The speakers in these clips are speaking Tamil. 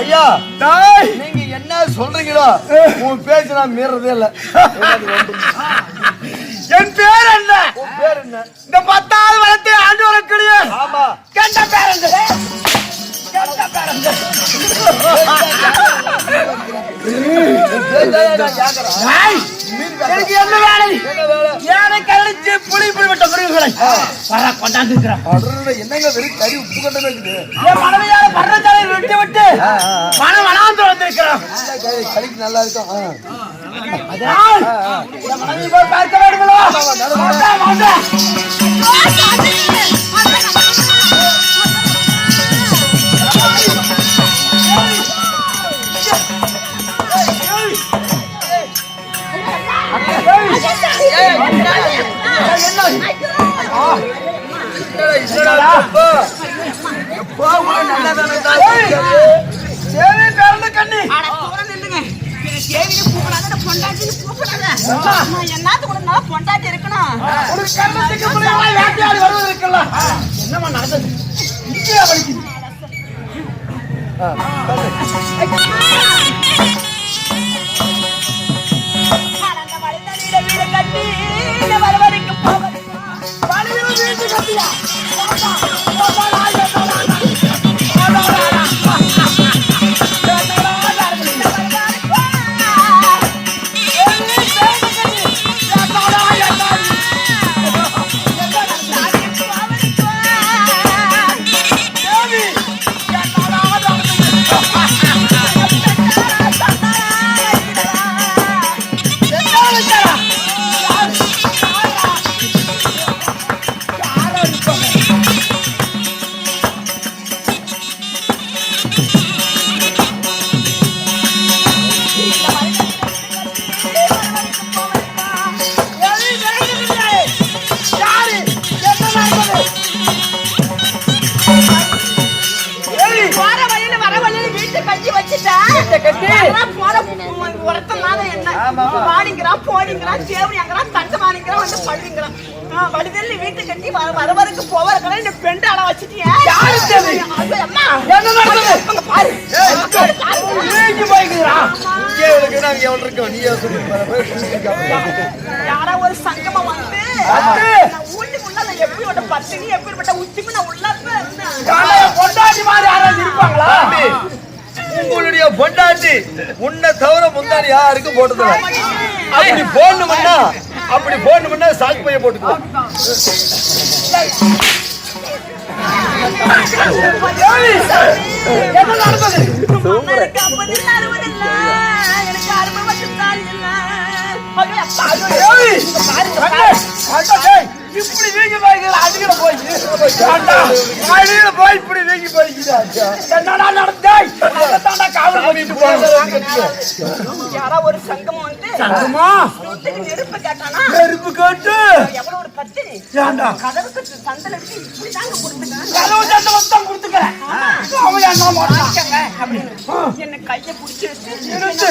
ஐயா நீங்க என்ன சொல்றீங்களோ உன் பேச்சு நான் மீறதே இல்ல. என் பேர் என்ன? உன் பேர் என்ன? இந்த 10வது வளர்த்து ஆண்டு வரக்கூடிய ஆமா கெட்ட பேர் என்ன? கெட்ட பேர் என்ன? எனக்கு என்ன வேலை? ஏனை கழிச்சு புளி விட்ட மிருகங்களை வர கொண்டாந்து இருக்கிறான். என்னங்க வெறும் கறி உப்பு கண்டமே இருக்குது. என் மனைவியார பர்ணச்சாலை விட்டு விட்டு மனம் வனாந்து வந்திருக்கிறான். கறிக்கு நல்லா இருக்கும். அதனால் என் மனைவி போய் பார்க்க வேண்டுமோ? பொண்டாட்டி இருக்கணும். என்னமா நடந்தது? வீடு கட்டி வர வரைக்கும் வீட்டு கட்டியா வீட்டு கட்டி வரவருக்கு போவதுக்கு இந்த பெண்டு அள வச்சுட்டியா? யாரா ஒரு சங்கமம் வந்து வீட்டுக்குள்ள எப்படிப்பட்ட பத்தினி எப்படிப்பட்ட உச்சிமி நான் உள்ள பொண்டாட்டி மாதிரி யாராவது இருப்பாங்களா? உங்களுடைய பொண்டாட்டி உன்னை தவிர முந்தாடி யாருக்கும் போட்டதில்லை. அப்படி போடணும்னா சாக்கு பைய போட்டுக்குவோம். இப்படி வீங்கி போய்கள் அதுல போய் இப்படி வீங்கி போய்க்குது. என்னடா நடந்தாய்? யாரா ஒரு சங்கமம் வந்து நெருப்பு கேட்டானா? நெருப்பு கேட்டு எவ்வளவு ஒரு பத்தினி கதவுக்கு சந்தல வச்சு இப்படிதாங்க கொடுத்துட்டேன். கதவு சண்டை மொத்தம் கொடுத்துக்கிறேன். அவன் என்ன மாட்டாங்க அப்படின்னு என்ன கையை பிடிச்சி வச்சு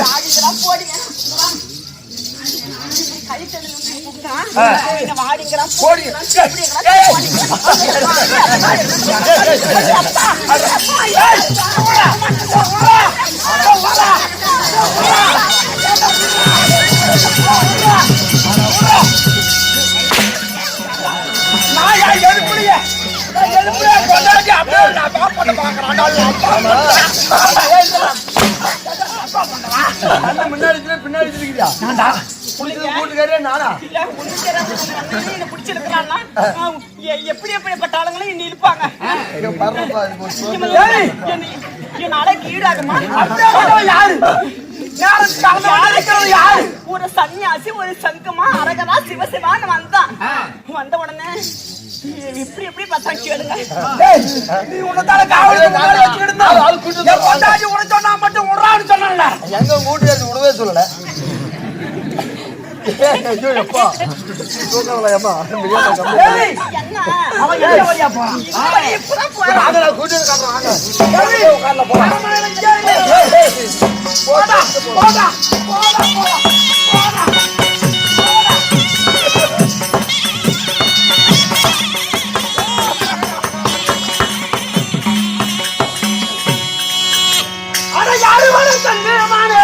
வாடிங்கிறான் போடிங்க கை தண்ணி கூப்பிட்டான் வாடிங்கிறான் போடிங்க முன்னாடி பின்னாடி எப்படி எப்படிப்பட்ட ஆளுங்களும் இன்னும் இருப்பாங்க. ஈடாகுமா ஒரு சன்னியாசி ஒரு சங்கமா அரகரா சிவசிவான்னு வந்தான். வந்த உடனே இப்படி எப்படி பார்த்தா கேளுங்க. நீ உன்னதால காவலுக்கு முன்னாடி வச்சுக்கிட்டு இருந்தா என் பொண்டாட்டி உன சொன்னா மட்டும் விடுறான்னு சொன்னான்ல. எங்க வீட்டுல விடவே சொல்லல. ஐயோ எப்பா தூக்கலையம்மா ஏய், என்ன அவன் எந்த வழியா போறான்? இப்பதான் போறான். வாங்க நான் கூட்டிட்டு காட்டுறேன் வாங்க. உட்கார்ல போறான். போடா போடா போடா போடா போடா. அட யாரு வர தங்கமானே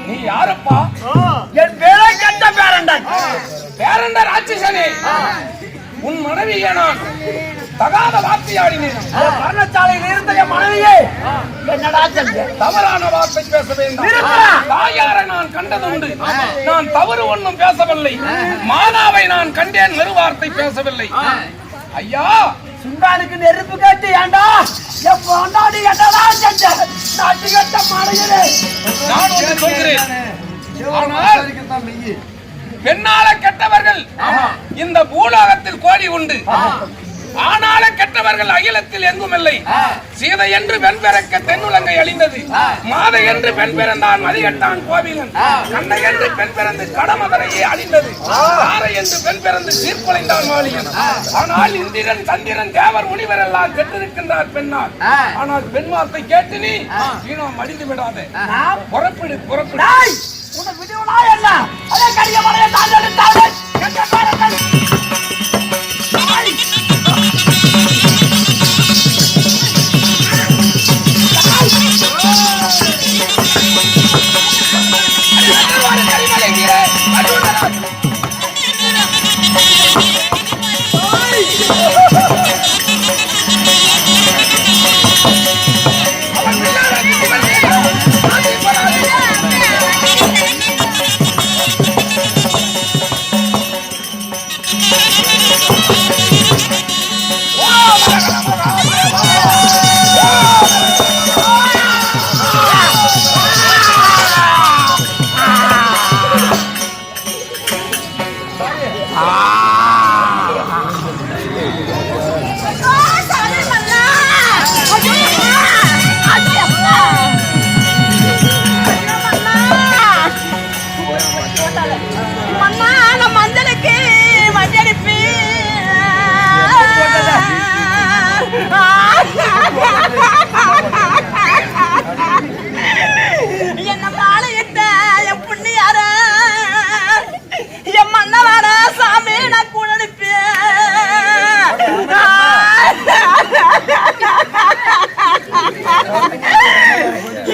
நீ யாரப்பா? என் பேரை கெட்ட பேரண்டன். பேரண்டன் ராட்சசனே, உன் மனைவியை நான் தகாத வார்த்தையாடினேன். மரணச்சாலையில் இருந்த என் மனைவியே என்னடா தவறான வார்த்தை பேச வேண்டாம். தாயாரை நான் கண்டதுண்டு. நான் தவறு ஒன்றும் பேசவில்லை. மாதாவை நான் கண்டேன், மறுவார்த்தை பேசவில்லை. ஐயா, சுண்டானுக்கு நெருப்பு கட்டி ஏண்டா என் பொண்டாடி என்னடா செஞ்ச நாட்டு கட்ட மனைவியே. நான் ஒன்று சொல்கிறேன், ஆனால் பெண்ணால கெட்டவர்கள் இந்த பூலோகத்தில் கோடி உண்டு. ஆனால கெட்டவர்கள் அகிலத்தில் எங்கும் இல்லை. சீதை என்று பெண் பிறக்க தென்னுலங்கை அழிந்தது. மாதை என்று பெண் பிறந்தான் மதிகட்டான் கோவிலன். கண்ணை என்று பெண் பிறந்து கடமதரையே அழிந்தது. தாரை என்று பெண் பிறந்து சீர்குலைந்தான் மாலியன். ஆனால் இந்திரன் சந்திரன் தேவர் முனிவர் எல்லாம் கெட்டிருக்கின்றார் பெண்ணால். ஆனால் பெண் வார்த்தை கேட்டு நீ ஈனம் அடிந்து விடாதே. புறப்படு புறப்படு. உனக்கு விடுவனா என்ன? அதே கடிய மலையை தாண்டெடுத்தார்கள் என்ற பேரர்கள்.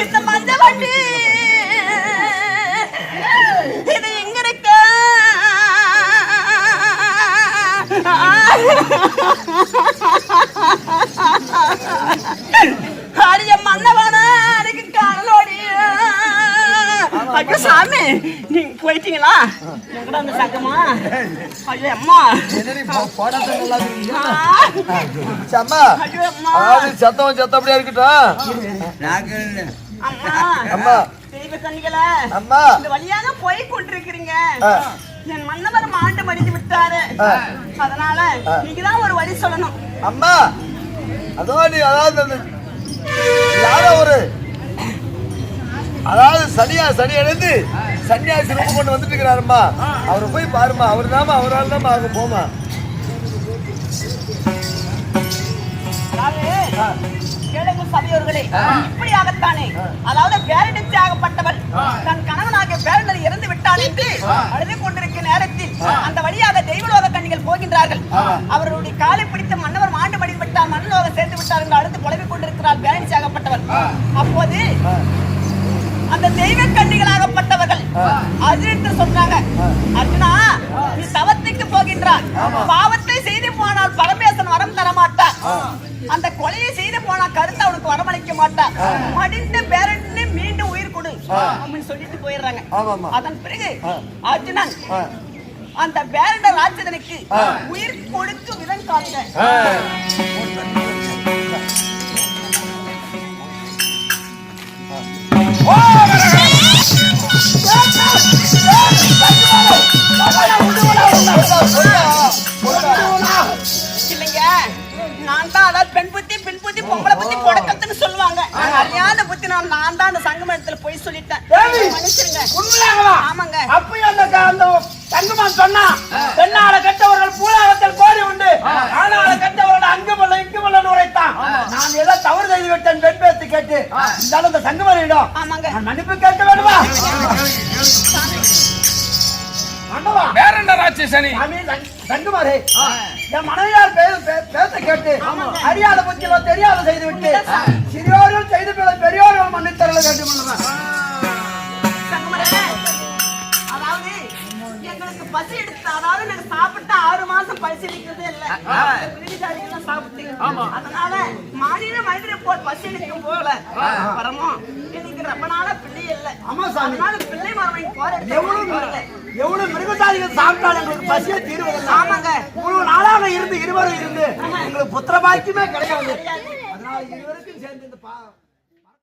இந்த மஞ்ச வண்டி இது எங்க இருக்கு? அடிய மன்னவன அதுக்கு காணலோடி. ஐயோ சாமி, நீங்க போயிட்டீங்களா? எங்கடா அந்த சங்கமா? ஐயோ அம்மா, சத்தம் சத்தப்படியா இருக்கட்டும். அம்மா தெய்வ கண்ணிகளே, அம்மா இந்த வழியாக போய் கொண்டிருக்கிறீங்க. என் மன்னவர் மாண்டு மடிந்து விட்டாரு. அதனால நீங்கதான் ஒரு வழி சொல்லணும். அம்மா அதாவது யாரோ ஒரு அதாவது சனி அடைந்து சன்னியாசி ரூபம் கொண்டு வந்துட்டு இருக்கிறாருமா. அவரை போய் பாருமா. அவர் தாமா அவரால் தான் ஆக போமா. கேளுங்கள் சபையோர்களே, இப்படியாகத்தானே அதாவது பேரடிச்சு ஆகப்பட்டவள் தன் கணவனாகிய பேரண்டர் இறந்து விட்டாள் என்று அழுது கொண்டிருக்கிற நேரத்தில் அந்த வழியாக தெய்வலோக கண்ணிகள் போகின்றார்கள். அவர்களுடைய காலை பிடித்து மன்னவர் மாண்டு மடிவிட்டார், மண்ணலோக சேர்த்து விட்டார் என்று அழுது புலம்பிக் கொண்டிருக்கிறார் பேரடிச்சு ஆகப்பட்டவள். அப்போது அந்த தெய்வ கண்ணிகளாகப்பட்டவர்கள் அர்ஜுனன் சொல்றாங்க, அர்ஜுனா நீ தவத்துக்கு போகின்றாய், பாவத்தை செய்து போனால் பரமேசன் வரம் தர மாட்டார், அந்த கொலையை செய்து போனா கருத்து அவனுக்கு வரமளிக்க மாட்டார், மடிந்த பேரன்னு மீண்டும் உயிர் கொடு அப்படின்னு சொல்லிட்டு போயிடுறாங்க. அதன் பிறகு அர்ஜுனன் அந்த பேரண்ட ராட்சதனுக்கு உயிர் கொடுத்து விதம் காண்க. இல்லைங்க, நான் தான் அதாவது பெண் புத்தி பொம்பளை புத்தி பொடக்கத்துன்னு சொல்லுவாங்க. கல்யாண புத்தி நான் தான் அந்த சங்கமத்துல போய் சொல்லிட்டேன். உண்மையாகவா? ஆமாங்க. அப்பயும் அந்த சங்கமன் சொன்னா பெண்ணால கெட்டவர்கள் பூலாகத்தில் கோரி உண்டு, ஆனால கெட்டவர்கள் அங்குமல்ல இங்குமல்ல உரைத்தான். நான் ஏதோ தவறு செய்து விட்டேன் பெண் பேசி கேட்டு இருந்தாலும் அந்த சங்கமனிடம் நான் மன்னிப்பு கேட்க வேண்டுமா? பேரண்ட ராட்சசனி சங்குமாரே, என் மனைவியார் பேச கேட்டு அறியாத புத்தியில தெரியாத செய்து விட்டு சிறியோர்கள் செய்து பெரியோர்கள் மன்னித்தரல வேண்டும். அதாவது எங்களுக்கு பசி எடுத்து, அதாவது நாங்க சாப்பிட்டு 6 மாசம் பசி எடுக்கிறதே இல்ல, சாப்பிட்டு அதனால மனிதரை போல் பசி எடுக்கும் போல வரமோ எனக்கு ரொம்ப நாளா பிள்ளை இல்ல. அதனால பிள்ளை மரவங்க போற எவ்வளவு மிருகசாதிகள் சாப்பிட்டாலும் எங்களுக்கு பசியே தீர்வதில்லை. ஆமாங்க. 3 நாளாக இருந்து இருவரும் இருந்து எங்களுக்கு புத்திர பாக்கியமே கிடையாது. அதனால இருவருக்கும் சேர்ந்து இந்த